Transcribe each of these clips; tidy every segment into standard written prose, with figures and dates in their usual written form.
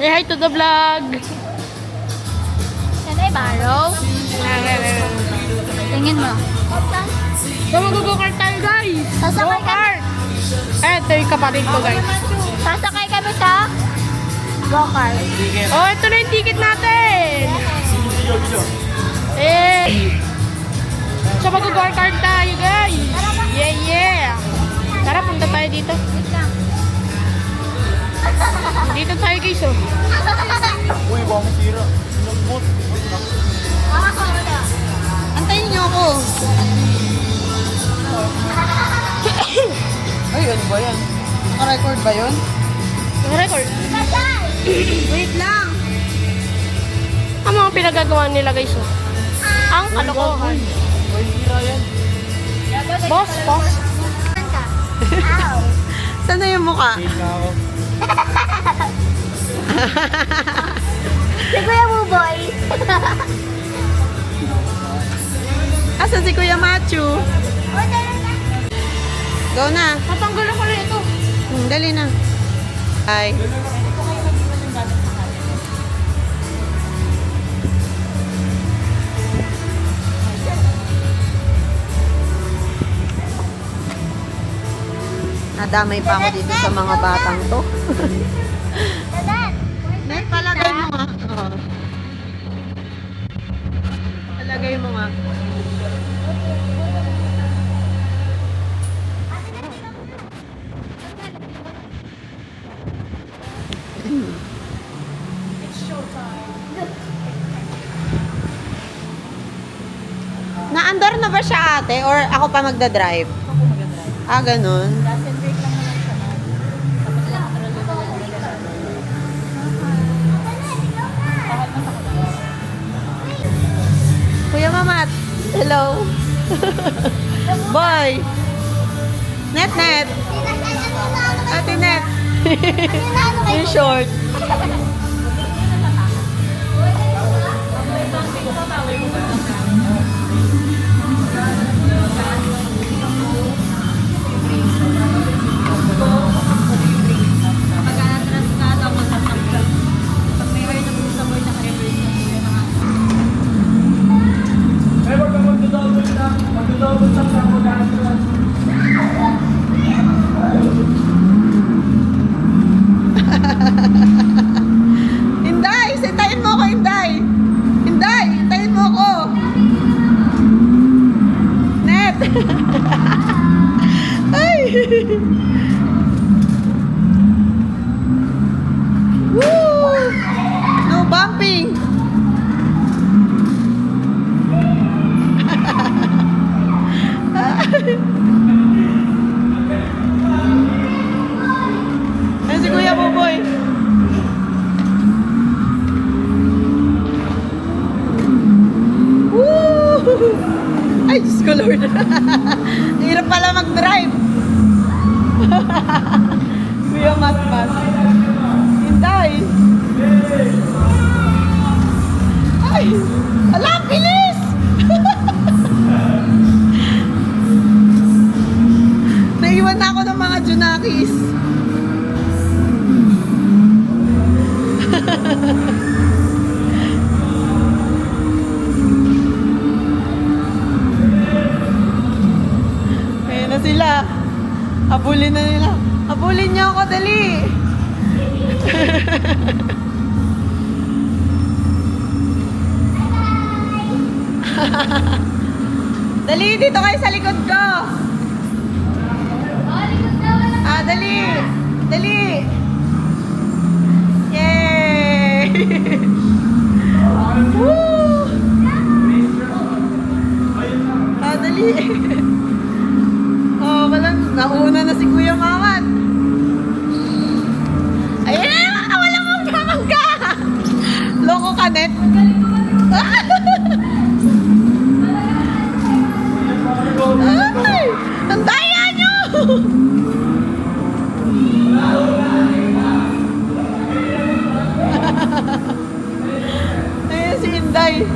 Say hi to the vlog. Can I borrow? Tingin mo. So, mag-go-kart tayo, guys. Sasakay kami. Go-kart. Ito yung kapatid ko, guys. Sasakay kami sa go-kart. Oh, ito na yung ticket natin. So, mag-go-kart tayo, guys. Yeah, yeah. Tara, punta tayo dito. Wait lang. Dito tayo, guys, oh. Uy, baka masira. Nagbot. Antayin niyo ako. Ay, ano ba yan? Naka-record ba yun? Record. Wait lang. Ang mga pinagagawa nila, guys, oh. Ang kalokohan. May hira yan. Boss, boss. Ow. Saan na yung mukha? Fail na ako. Si Kuya Buboy. Asan si Kuya Machu? Go na. Tatanggal ko na ito. Dali na. Hi. Nadamay pa ako dito sa mga batang to. Dadan. Net, palagay mo nga. Oo. Palagay mo nga. Naandar na ba siya, ate? Or ako pa magdadrive? Ako mag-drive. Ah, ganun. Gas and brake lang naman siya. Tapos lang, Kuya Mamat. Hello. Boy. Net, net. Ate net. Yung short. Eh, wag kang magdodouble na. Magdodouble na sa magdodouble. Inday, sintayin mo ko, Inday. Inday, hintayin mo ko. Net. Ay. Woo! No bumping. Ay, si Kuya Buboy. Woo! Ay, Diyos ko, Lord. Hirap pala mag-drive. Kuya Matmas. Hinday. Ay! Ala, bilis! Naiwan na ako ng mga Junakis. Ayan na sila. Habulin na nila. Habulin niyo ako, dali. Dali, dito kayo sa likod ko. Ah, dali. Dali. Yay! Woo! Ah, dali. Oh, nauna na si Kuya Mamat. Ayan na naman, walang magkamangga. Loko ka, Net. Ay, ang daya nyo! Ayan si Inday.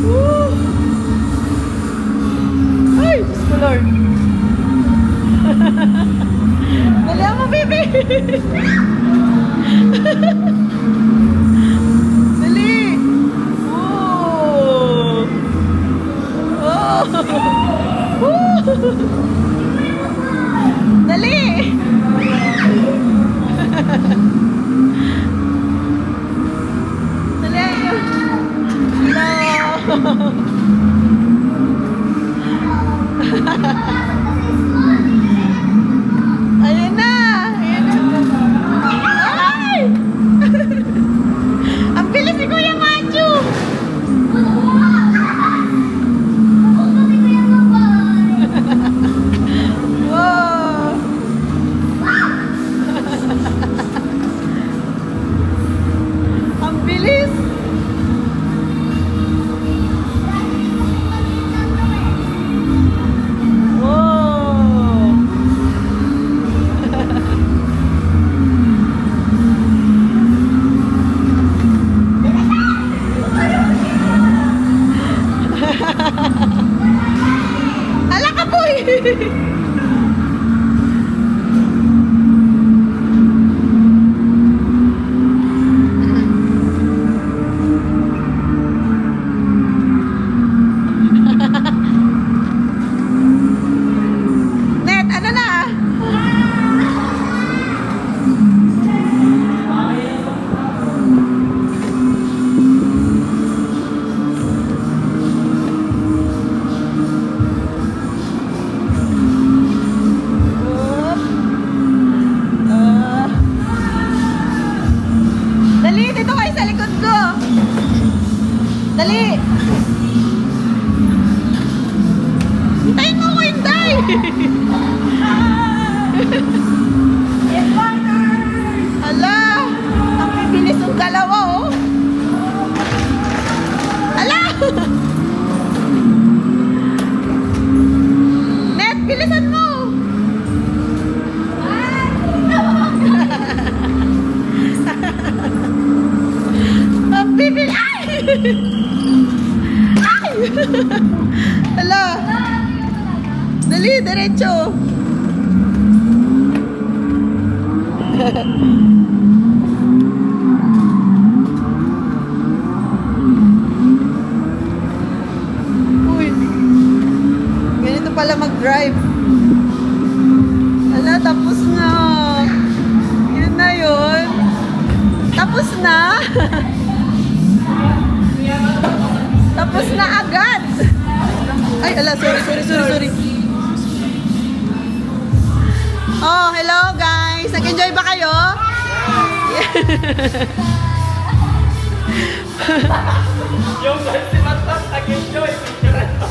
Woo! Ay, Diyos ko, Lord. Ayun na! Ayun na! Ay! Ang bilis ni Kuya Machu! Wow! Ang bilis! Wow! Hala ka po Net, ano na? Oop. Ah. Dali, dito kayo sa likod ko. Dali. Hintayin mo ko, hintay. Hala, ang bibilis ng dalawa, oh. Hala. Net, bilisan mo. Ang bibil, ay! Ay! Hala. Dali, diretso. Uy. Ganito pala mag-drive. Hala, tapos na. Yun na yun. Tapos na. Tapos na agad. Ay, ala, sorry. Oh, hello guys. Nag-enjoy ba kayo? Yung si Matot, nag-enjoy. Picturean mo.